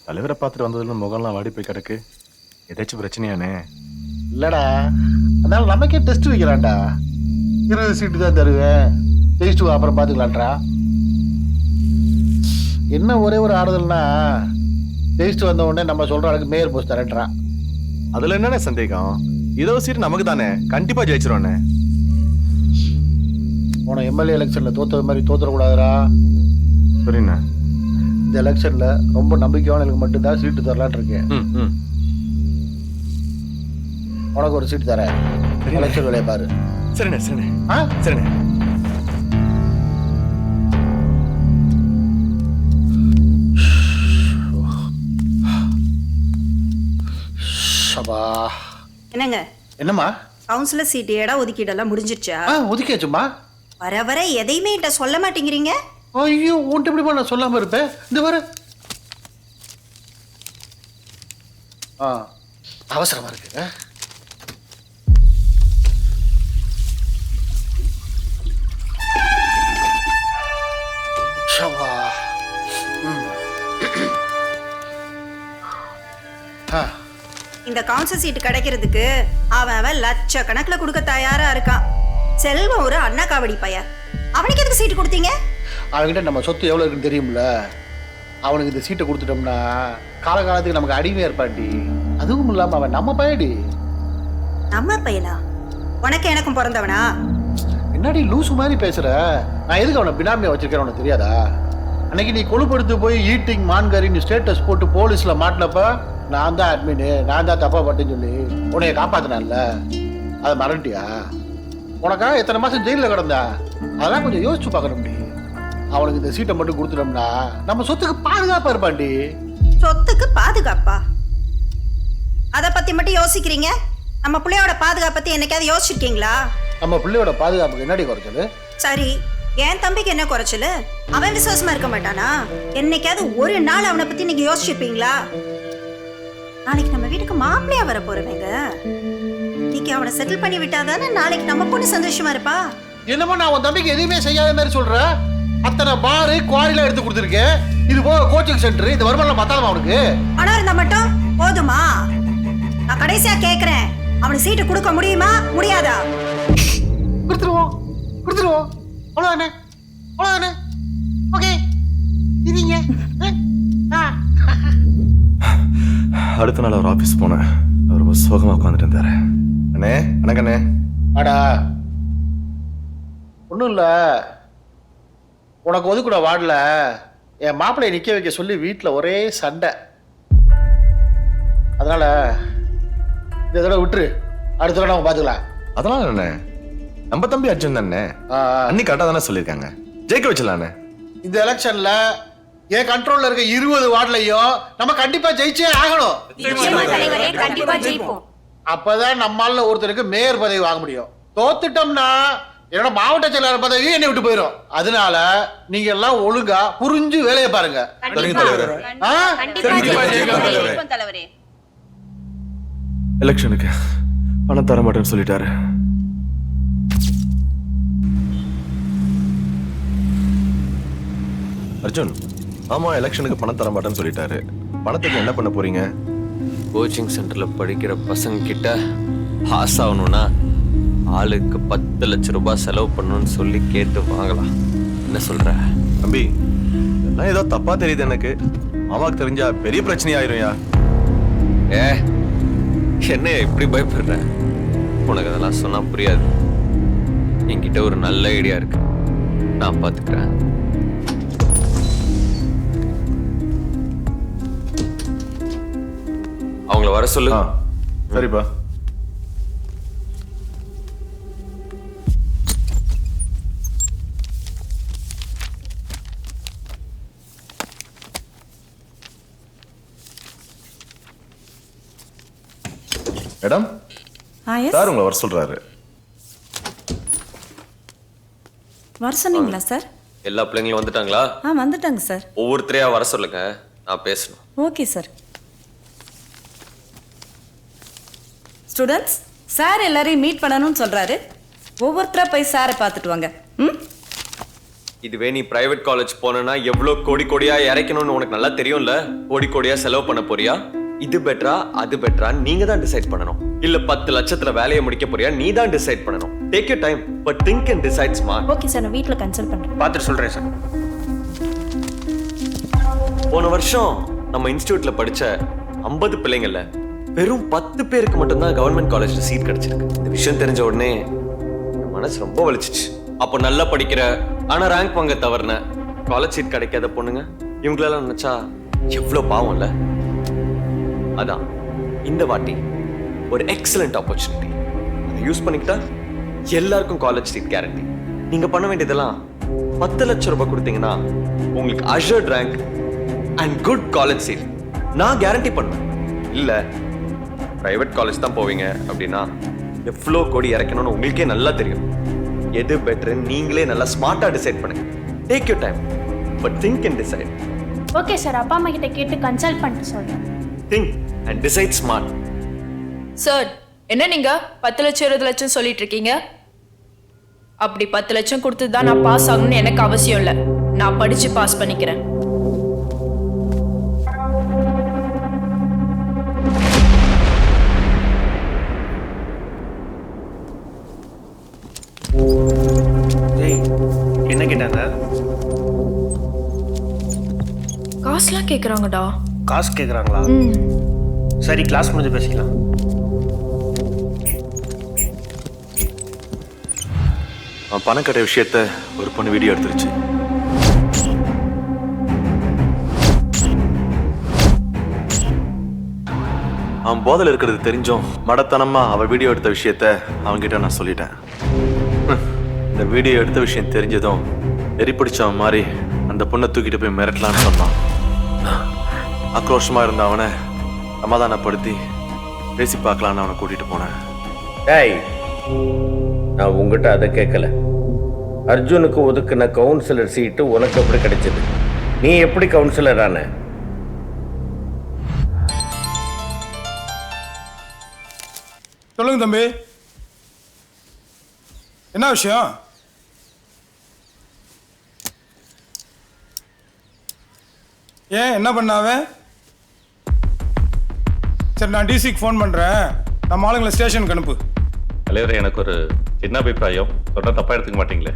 தலைவரை பார்த்துட்டு வந்ததுல முகம்லாம் வாடி போய் கிடக்கு. ஏதாச்சும் பிரச்சனையாண்ணே? இல்லடா, அதனால நமக்கே டெஸ்ட் வைக்கிறான்டா. 20 சீட்டு தான் தருவேன், ஜெயிச்சுட்டு அப்புறம் பார்த்துக்கலான்றா. என்ன ஒரே ஒரு ஆறுதல்னா, ஜெயிச்சுட்டு வந்த உடனே நம்ம சொல்ற அளவுக்கு மேயர் போஸ்ட் தரேன்றான். அதுல என்னண்ணே சந்தேகம்? 20 சீட் நமக்கு தானே, கண்டிப்பா ஜெயிச்சிருவானே. உன எம்எல்ஏ எலெக்ஷன்ல தோத்தது மாதிரி தோத்துறக்கூடாதுரா. சரிண்ணா. இந்த எலெக்ஷன்ல ரொம்ப நம்பிக்கையானவங்களுக்கு மட்டும்தான் சீட்டு தரலான் இருக்கேன். உனக்கு ஒரு சீட்டு தரேன், எலெக்ஷன் வேலையை பாரு. சரிண்ணே சரிண்ணே. ஆ சரிண்ணே. என்னங்க என்னம்மா? கவுன்சிலர் சீட்டு இடம் ஒதுக்கீடெல்லாம் முடிஞ்சிருச்சா? ஒதுக்கியாச்சுமா. வர வர எதையுமே என்கிட்ட சொல்ல மாட்டேங்கிறீங்க. ஐயோ, உன்ட்டு எப்படிமா நான் சொல்லாம இருப்பேன்? இந்த வர அவசரமா இருக்கு. இந்த கவுன்சில் சீட்டு கிடைக்கிறதுக்கு அவன் லட்சக்கணக்கில் கொடுக்க தயாரா இருக்கான். செல்வம் ஒரு அண்ணா காவடி பையன், அவனுக்கு எதுக்கு சீட்டு கொடுத்தீங்க? அவன்கிட்ட நம்ம சொத்து எவ்வளவு இருக்குன்னு தெரியும்ல. அவனுக்கு இந்த சீட்டை கொடுத்துட்டோம்னா காலகாலத்துக்கு நமக்கு அடிமையா இருப்பாண்டி. அதுவும் இல்லாம அவன் நம்ம பையடி. நம்ம பையனா? உனக்கு எனக்கும் பிறந்தவனா? என்னடி லூசு மாதிரி பேசுற? நான் எதுக்கு அவனை பினாமியா வச்சிருக்கேன் உனக்கு தெரியாதா? அன்னைக்கு நீ கொழுப்படுத்து போய் ஈட்டிங் மான்கறின்னு ஸ்டேட்டஸ் போட்டு போலீஸ்ல மாட்டினப்ப நான் தான் அட்மின், நான் தான் தப்பா பட்டேன்னு சொல்லி உன்னைய காப்பாத்தினான்ல, அதை மறந்துட்டியா? உனக்காக எத்தனை மாசம் ஜெயில கிடந்தா, அதெல்லாம் கொஞ்சம் யோசிச்சு பார்க்கணும்டி. அவனுக்கு இந்த சீட்டை மட்டும் கொடுத்துட்டோம்னா நம்ம சொத்துக்கு பாதுகாப்பா இருப்பாண்டி. சொத்துக்கு பாதுகாப்பா? அதை பத்தி மட்டும் யோசிக்கிறீங்க, நம்ம பிள்ளையோட பாதுகாப்பு பத்தி என்னைக்காவது யோசிச்சிருக்கீங்களா? நம்ம பிள்ளையோட பாதுகாப்புக்கு என்னடி குறைச்சது? சரி, என் தம்பிக்கு என்ன குறைச்சல்? அவன் விசுவாசமா இருக்க மாட்டானா? என்னைக்காவது ஒரு நாள் அவனை பத்தி நீங்க யோசிச்சிருப்பீங்களா? நாளைக்கு நம்ம வீட்டுக்கு மாப்பிள்ளையா வர போறவங்க, இன்னைக்கு அவனை செட்டில் பண்ணி விட்டாதானே நாளைக்கு நம்ம பொண்ணு சந்தோஷமா இருப்பா. என்னமோ நான் உன் தம்பிக்கு எதுவுமே செய்யாத மாதிரி சொல்ற. அத்தனை பாரு குவாரிலாம் எடுத்து கொடுத்துருக்கேன். இது போக கோச்சிங் சென்டர், இந்த வருமானம் பத்தாதமா அவனுக்கு? பணம் இருந்தா மட்டும் போதுமா? நான் கடைசியா கேக்குறேன், அவனுக்கு சீட்டு கொடுக்க முடியுமா முடியாதா? கொடுத்துருவோம். அவ்வளவுதானே? ஓகே இருங்க. அடுத்த நாள் அவர் ஆஃபீஸ் போனேன். அவர் ரொம்ப சோகமாக உட்காந்துட்டு இருந்தாரு. அண்ணே அண்ணே. அடா ஒன்றும் இல்லை, உனக்கு ஒதுக்கூட வார்டில் என் மாப்பிள்ளையை நிற்க வைக்க சொல்லி வீட்டில் ஒரே சண்டை. அதனால இந்த தடவை விட்டுரு, அடுத்த தடவை நம்ம பார்த்துக்கலாம். அதெல்லாம் அண்ணே, நம்ம தம்பி அர்ஜுன் தானே, அன்னி கரெக்டாக தானே சொல்லியிருக்காங்க, ஜெயிக்க வச்சலாண்ணே. இந்த எலெக்ஷன்ல என் கண்ட்ரோல்ல இருக்க 20 வார்டுலையும் நம்ம கண்டிப்பா ஜெயிச்சே ஆகணும். கண்டிப்பா ஜெயிப்போம். அப்பதான் நம்மால ஒருத்தருக்கு மேயர் பதவி வாங்க முடியும். தோத்துட்டோம்னா என்னோட மாவட்ட செயலாளர் பதவி என்னை விட்டு போயிடும். அதனால நீங்க எல்லாம் ஒழுங்கா புரிஞ்சு வேலையை பாருங்க. எலெக்ஷனுக்கு பணம் தர மாட்டேன்னு சொல்லிட்டாரு. அர்ஜுன், ஆமா எலெக்ஷனுக்கு பணம் தர மாட்டேன்னு சொல்லிட்டாரு. பணத்துக்கு என்ன பண்ண போறீங்க? கோச்சிங் சென்டரில் படிக்கிற பசங்க கிட்ட பாஸ் ஆகணும்னா ஆளுக்கு 10 லட்சம் ரூபாய் செலவு பண்ணணும்னு சொல்லி கேட்டு வாங்கலாம். என்ன சொல்ற தம்பி? எல்லாம் ஏதோ தப்பா தெரியுது எனக்கு. மாமாக்கு தெரிஞ்சா பெரிய பிரச்சனை ஆயிரும்யா. என்ன இப்படி பயப்படுற? உனக்கு அதெல்லாம் சொன்னா புரியாது. என்கிட்ட ஒரு நல்ல ஐடியா இருக்கு, நான் பாத்துக்கிறேன். அவங்கள வர சொல்லு. சரிப்பா. மேடம், சார் உங்களை வர சொல்றாரு. வர சொன்னீங்களா சார்? எல்லா பிள்ளைங்களும் வந்துட்டாங்களா? வந்துட்டாங்க சார். ஒவ்வொருத்தரையா வர சொல்லுங்க, நான் பேசணும். Okay sir. ஸ்டூடெண்ட்ஸ், சார் எல்லாரையும் மீட் பண்ணணும்னு சொல்றாரு. ஒவ்வொருத்தரா போய் சாரை பார்த்துட்டு வாங்க. இதுவே நீ பிரைவேட் காலேஜ் போனா எவ்வளவு கோடி கோடியா இறைக்கணும்னு உனக்கு நல்லா தெரியும்ல. கோடி கோடியா செலவு பண்ண போறியா? இது பெட்டரா அது பெட்டரா நீங்க தான் டிசைட் பண்ணணும். இல்ல 10 லட்சத்துல வேலையை முடிக்க போறியா? நீ தான் டிசைட் பண்ணணும். Take your time, but think and decide smart. Okay sir, நான் வீட்ல கன்சல்ட் பண்றேன். பார்த்துட்டு சொல்றேன் சார். போன வருஷம் நம்ம இன்ஸ்டிடியூட்ல படிச்ச 50 பிள்ளைங்கள்ல வெறும் 10 பேருக்கு மட்டும்தான் கவர்மெண்ட் காலேஜ்ல சீட் கிடைச்சிருக்கு. இந்த விஷயம் தெரிஞ்ச உடனே என் மனசு ரொம்ப வலிச்சிச்சு. அப்போ நல்லா படிக்கிற ஆனா ரேங்க் வாங்க தவறுன காலேஜ் சீட் கிடைக்காத பொண்ணுங்க இவங்களெல்லாம் நினைச்சா எவ்வளவு பாவம் இல்ல? அதான் இந்த வாட்டி ஒரு எக்ஸலண்ட் ஆப்பர்ச்சுனிட்டி. அதை யூஸ் பண்ணிக்கிட்டா எல்லாருக்கும் காலேஜ் சீட் கேரண்டி. நீங்க பண்ண வேண்டியதெல்லாம் 10 லட்சம் ரூபாய் கொடுத்தீங்கன்னா உங்களுக்கு assured rank and good college seat நான் கேரண்டி பண்ணுவேன். இல்ல பிரைவேட் காலேஜ் தான் போவீங்க அப்படின்னா எவ்வளோ கோடி இறக்கணும்னு உங்களுக்கே நல்லா தெரியும். எது பெட்டர்னு நீங்களே நல்லா ஸ்மார்ட்டா டிசைட் பண்ணுங்க. Take your time, but think and decide. Okay sir, அப்பா அம்மா கிட்ட கேட்டு கன்சல்ட் பண்ணிட்டு சொல்றேன். Think and decide smart. Sir, என்ன நீங்க 10 லட்சம் 20 லட்சம் சொல்லிட்டு இருக்கீங்க? அப்படி 10 லட்சம் கொடுத்து தான் நான் பாஸ் ஆகணும்னு எனக்கு அவசியம் இல்லை. நான் படிச்சு பாஸ் பண்ணிக்கிறேன். என்ன கேட்டாங்க? காசுலாம் கேக்குறாங்கடா. காசு கேக்குறாங்களா? சரி, கிளாஸ் முடிஞ்சு பேசிக்கலாம். அவன் பணம் கட்ட விஷயத்த ஒரு பொண்ணு வீடியோ எடுத்துருச்சு. அவன் போதையில் இருக்கிறது தெரிஞ்சும் மடத்தனமா அவ வீடியோ எடுத்த விஷயத்த அவன்கிட்ட நான் சொல்லிட்டேன். இந்த வீடியோ எடுத்த விஷயம் தெரிஞ்சதும் எரி பிடிச்சவன் மாதிரி அந்த பொண்ணை தூக்கிட்டு போய் மிரட்டலான்னு சொன்னான். ஆக்ரோஷமா இருந்த அவனை சமாதானப்படுத்தி பேசி பார்க்கலான்னு அவனை கூட்டிட்டு போனேன். டேய், நான் உங்ககிட்ட அதை கேட்கல. அர்ஜுனுக்கு ஒதுக்குன கவுன்சிலர் சீட்டு உனக்கு எப்படி கிடைச்சது? நீ எப்படி கவுன்சிலர் ஆன? சொல்லுங்க தம்பி, என்ன விஷயம்? ஏன் என்ன பண்ண அவன்? சரி நான் டிசிக்கு ஃபோன் பண்ணுறேன், நம்ம ஆளுங்களை ஸ்டேஷனுக்கு அனுப்பு. தலைவரே, எனக்கு ஒரு சின்ன அபிப்பிராயம், சொன்னா தப்பா எடுத்துக்க மாட்டீங்களே?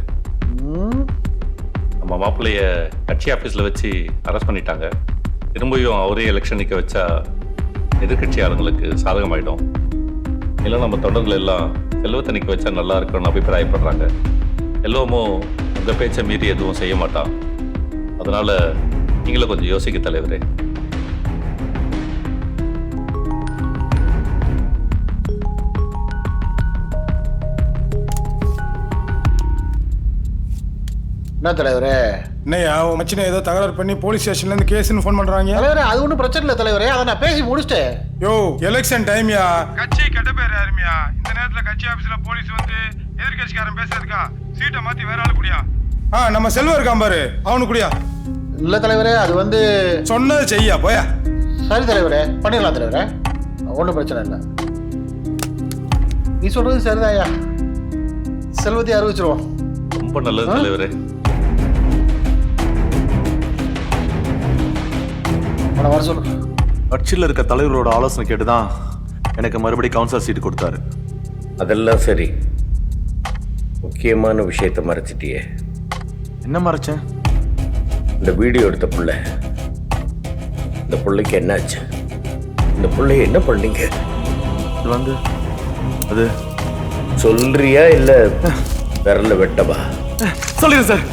நம்ம மாப்பிள்ளைய கட்சி ஆஃபீஸில் வச்சு அரெஸ்ட் பண்ணிட்டாங்க. திரும்பியும் அவரே எலெக்ஷன் நிற்க வச்சா எதிர்கட்சி ஆளுங்களுக்கு சாதகமாயிடும். இல்லை நம்ம தொண்டர்கள் எல்லாம் செல்வத்தை நிற்க வச்சா நல்லா இருக்கும்னு அபிப்பிராயப்படுறாங்க. செல்வமும் உங்கள் பேச்சை மீறி எதுவும் செய்ய மாட்டான். அதனால நீங்களும் கொஞ்சம் யோசிக்க தலைவரே. என்ன தலைவரே? என்னையா உன் மச்சினை ஏதோ தகராறு பண்ணி போலீஸ் ஸ்டேஷன்லேருந்து கேஸ்ன்னு ஃபோன் பண்ணுறாங்க. தலைவரே அது ஒன்றும் பிரச்சனை இல்லை தலைவரே, அதை நான் பேசி முடிச்சிட்டேன். யோ எலெக்ஷன் டைம்யா, கட்சி கெட்ட பேர் யாருமையா? இந்த நேரத்தில் கட்சி ஆஃபீஸில் போலீஸ் வந்து எதிர்கட்சிக்காரன் பேசுறதுக்கா? சீட்டை மாற்றி வேற ஆளு குடியா? நம்ம செல்வம் இருக்கான் பாரு, அவனு குடியா? இல்லை தலைவரே, அது வந்து சொன்னது செய்யா போயா. சரி தலைவரே, பண்ணிடலாம் தலைவரே, ஒன்றும் பிரச்சனை இல்லை. நீ சொல்றது சரிதாயா, செல்வத்தை அறிவிச்சிருவோம். ரொம்ப நல்லது தலைவரே. வர சொல்லு. கட்சியில் இருக்க தலைவரோட ஆலோசனை கேட்டுதான் எனக்கு மறுபடியும் கவுன்சிலர் சீட்டு கொடுத்தாரு. அதெல்லாம் சரி, முக்கியமான விஷயத்தை மறைச்சிட்டியே. என்ன மறைச்சேன்? இந்த வீடியோ எடுத்த புள்ள, இந்த பிள்ளைக்கு என்னாச்சு? இந்த பிள்ளைய என்ன பண்ணீங்க? இது வந்து அது சொல்றியா இல்ல விரல வெட்டவா? சொல்லிடு சார்,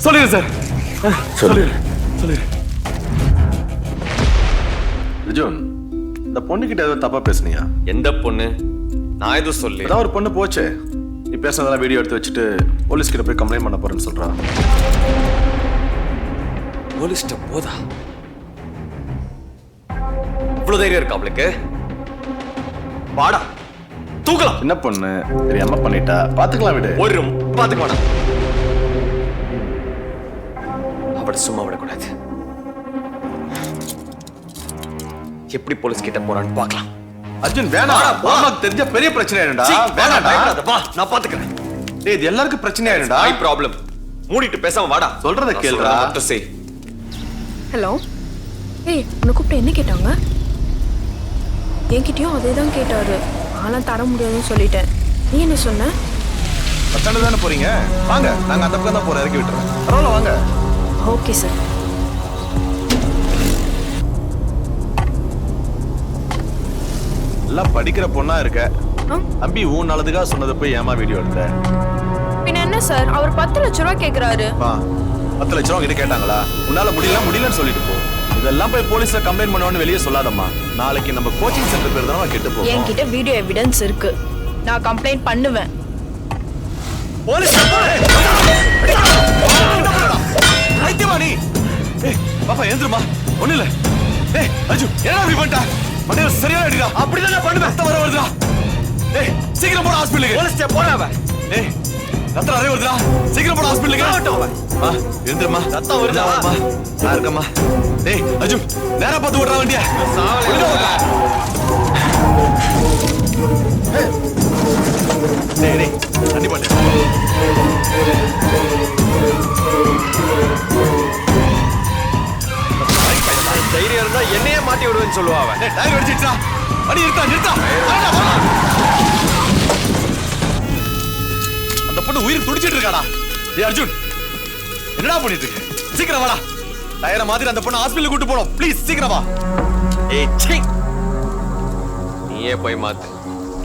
சொல்லிடு சார், சொல்லு. சொல்லிடு. அர்ஜுன், இந்த பொண்ணுகிட்ட ஏதோ தப்பா பேசுனியா? எந்த பொண்ணு? நான் எதுவும் சொல்லி. அதான் ஒரு பொண்ணு போச்சே, நீ பேசுனதெல்லாம் வீடியோ எடுத்து வச்சுட்டு போலீஸ் கிட்ட போய் கம்ப்ளைண்ட் பண்ண போறேன்னு சொல்றா. போலீஸ்ட போதா? இவ்வளவு தைரியம் இருக்கா அவளுக்கு? வாடா தூக்கலாம். என்ன பொண்ணு தெரியாம பண்ணிட்டா, பாத்துக்கலாம் விடு. ஒரு பாத்துக்க வேணாம், அவளை சும்மா விடக்கூடாது. எப்படி போலீஸ் கிட்ட போறான்னு பார்க்கலாம். அர்ஜுன் வேணாம், மாமாக்கு தெரிஞ்ச பெரிய பிரச்சனை ஆயிடும்டா. வேணாம்டா, வா நான் பாத்துக்கிறேன். டேய் இது எல்லாருக்கும் பிரச்சனை ஆயிடும்டா. ஐ ப்ராப்ளம். மூடிட்டு பேசாம வாடா. சொல்றத கேளுடா. ஹலோ, ஏய் உன்னை கூப்பிட்டு என்ன கேட்டாங்க? என்கிட்டயும் அதே தான் கேட்டாரு. ஆலாம் தர முடியாதுன்னு சொல்லிட்டேன். நீ என்ன சொன்ன? பத்தாண்டு தானே போறீங்க, வாங்க நாங்க அந்த பக்கம் தான் போறோம், இறக்கி விட்டுறேன். பரவாயில்ல வாங்க. Okay sir. எல்லாம் படிக்கிற பொண்ணா இருக்க, தம்பி உன் நல்லதுக்காக சொன்னதை போய் ஏமா வீடியோ எடுத்த? பின்ன என்ன சார், அவர் 10 லட்சம் ரூபாய் கேக்குறாரு. 10 லட்சம் ரூபா கிட்ட கேட்டாங்களா? உன்னால முடியலன்னு சொல்லிட்டு போ. இதெல்லாம் போய் போலீஸ்ல கம்ப்ளைண்ட் பண்ணுவோன்னு வெளியே சொல்லாதம்மா. நாளைக்கு நம்ம கோச்சிங் சென்டர் பேர் தான் கெட்டு போகும். என்கிட்ட வீடியோ எவிடன்ஸ் இருக்கு, நான் கம்ப்ளைண்ட் பண்ணுவேன். போலீஸ் ஐத்தியமானி. பாப்பா எழுந்துருமா, ஒண்ணு இல்ல. ஏய் அஜு, என்ன அப்படி பண்ணிட்டா? மண்டையில சரியான அடிடா. அப்படிதான் நான் பண்ணுவேன். ரத்தம் வர வருதுடா. ஏய் சீக்கிரம் போட ஹாஸ்பிடலுக்கு. போலீஸ் போறாவ. ஏய் ரத்தம் நிறைய வருதுடா, சீக்கிரம் போட ஹாஸ்பிடலுக்கு. எழுந்துருமா, ரத்தம் வருதா? நான் இருக்கம்மா. ஏய் அஜு, நேரா பார்த்து ஓடுற வண்டியா. டேய் தண்ணி பண்ணு. தைரியம் இருந்தா என்னையே மாட்டி விடுவேன்னு சொல்லுவா அவன். டயர் அடிச்சிட்டா. அடி நிறுத்தா. அந்த பொண்ணு உயிர் துடிச்சிட்டு இருக்காடா. ஏய் அர்ஜுன், என்னடா பண்ணிட்டு இருக்க? சீக்கிரம் வாடா. டயரை மாதிரி அந்த பொண்ணு ஹாஸ்பிடலுக்கு கூட்டி போறோம். ப்ளீஸ் சீக்கிரம் வா. ஏய் சீ, நீயே போய் மாத்து.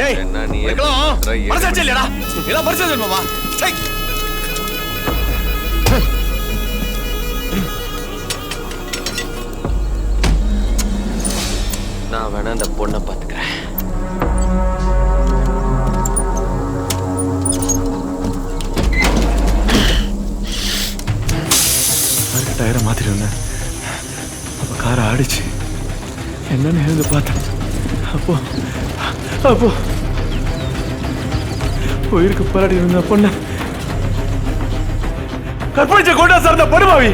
ஏய் என்ன நீயே மனசாட்சி இல்லையாடா? எல்லாம் மனசாட்சி இல்லையாமா? சை. நான் வேணா அந்த பொண்ணை பாத்துக்கிறேன். டயரை மாத்திருந்தேன், அப்ப காரை ஆடிச்சு. என்னன்னு எழுந்து பார்த்தேன். அப்போ உயிருக்கு போராடி இருந்த பொண்ணு கற்பழிச்ச கொண்டா சார் அந்த படுபாவி.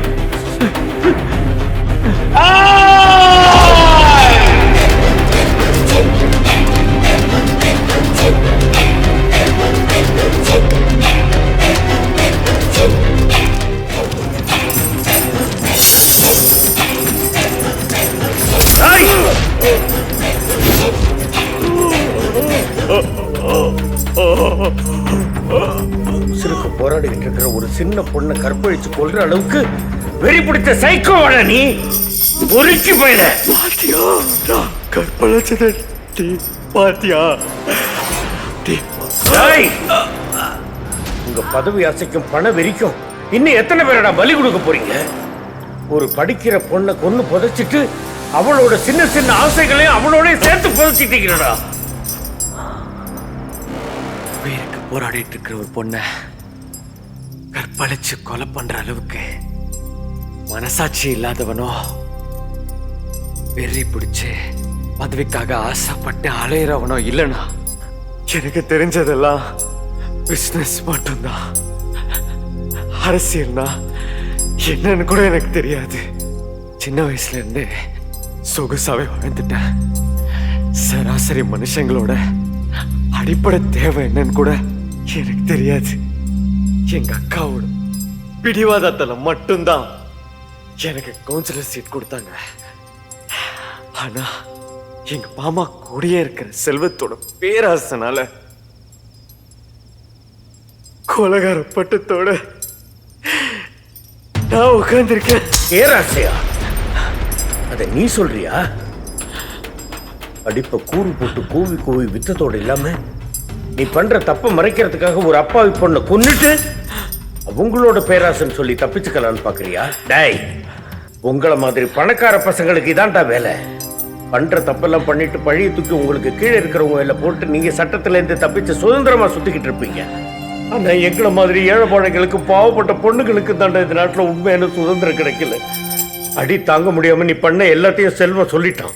போராடிக்கிட்டு இருக்கிற ஒரு சின்ன பொண்ணை கற்பழிச்சு கொல்ற அளவுக்கு வெறி பிடித்த சைக்கோவாட நீ பொறுக்கி போயிட. பாத்தியா கற்பழிச்சத பாத்தியா? உங்க பதவி ஆசைக்கும் பண வெறிக்கும் இன்னும் எத்தனை பேரடா பலி கொடுக்க போறீங்க? ஒரு படிக்கிற பொண்ணை கொன்னு புதைச்சிட்டு அவளோட சின்ன சின்ன ஆசைகளையும் அவளோட சேர்த்து புதைச்சிட்டீங்கடா. உயிருக்கு போராடிட்டு இருக்கிற ஒரு பொண்ணை கற்பழிச்சு கொலை பண்ற அளவுக்கு மனசாட்சி இல்லாதவனோ, வெறி பிடிச்சு பதவிக்காக ஆசைப்பட்டு அலையிறவனோ இல்லைனா. எனக்கு தெரிஞ்சதெல்லாம் பிசினஸ் மட்டும்தான். அரசியல்னா என்னன்னு கூட எனக்கு தெரியாது. சின்ன வயசுல இருந்து சொகுசாவே வாழ்ந்துட்டேன். சராசரி மனுஷங்களோட அடிப்படை தேவை என்னன்னு கூட எனக்கு தெரியாது. எங்க அக்காவோட பிடிவாதத்துல மட்டும்தான் எனக்கு கவுன்சிலர் சீட் கொடுத்தாங்க. ஆனா எங்க மாமா கூடயே இருக்கிற செல்வத்தோட பேராசனால கொலகார பட்டத்தோட நான் உட்கார்ந்திருக்கேன். பேராசையா? அத நீ சொல்றியா? அடிப்ப கூறு போட்டு கூவி கூவி வித்தத்தோடு இல்லாம நீ பண்ற தப்ப மறைக்கிறதுக்காக ஒரு அப்பாவி பொண்ணை கொன்னுட்டு அவங்களோட பேராசன்னு சொல்லி தப்பிச்சுக்கலான்னு பாக்குறியா? டேய், உங்களை மாதிரி பணக்கார பசங்களுக்கு இதான்டா வேலை. பண்ற தப்பெல்லாம் பண்ணிட்டு பழைய தூக்கி உங்களுக்கு கீழே இருக்கிறவங்க எல்லாம் போட்டு நீங்க சட்டத்துல இருந்து தப்பிச்சு சுதந்திரமா சுத்திக்கிட்டு இருப்பீங்க. ஆனா எங்களை மாதிரி ஏழைப்பாளைகளுக்கு பாவப்பட்ட பொண்ணுங்களுக்கு தாண்டா இந்த நாட்டுல உண்மையான சுதந்திரம் கிடைக்கல. அடி தாங்க முடியாம நீ பண்ண எல்லாத்தையும் செல்வம் சொல்லிட்டான்.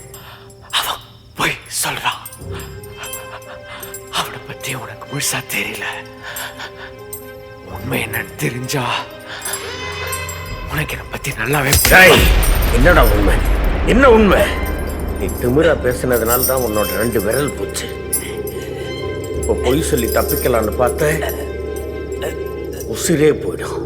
அவன் போய் சொல்றான். அவனை பத்தி உனக்கு முழுசா தெரியல. உண்மை என்னன்னு தெரிஞ்சா உனக்கு என்னை பத்தி நல்லாவே. என்னடா உண்மை? என்ன உண்மை? நீ திமிரா பேசினதுனால தான் உன்னோட 2 விரல் போச்சு. இப்போ பொய் சொல்லி தப்பிக்கலான்னு பார்த்த உசிரே போயிடும்.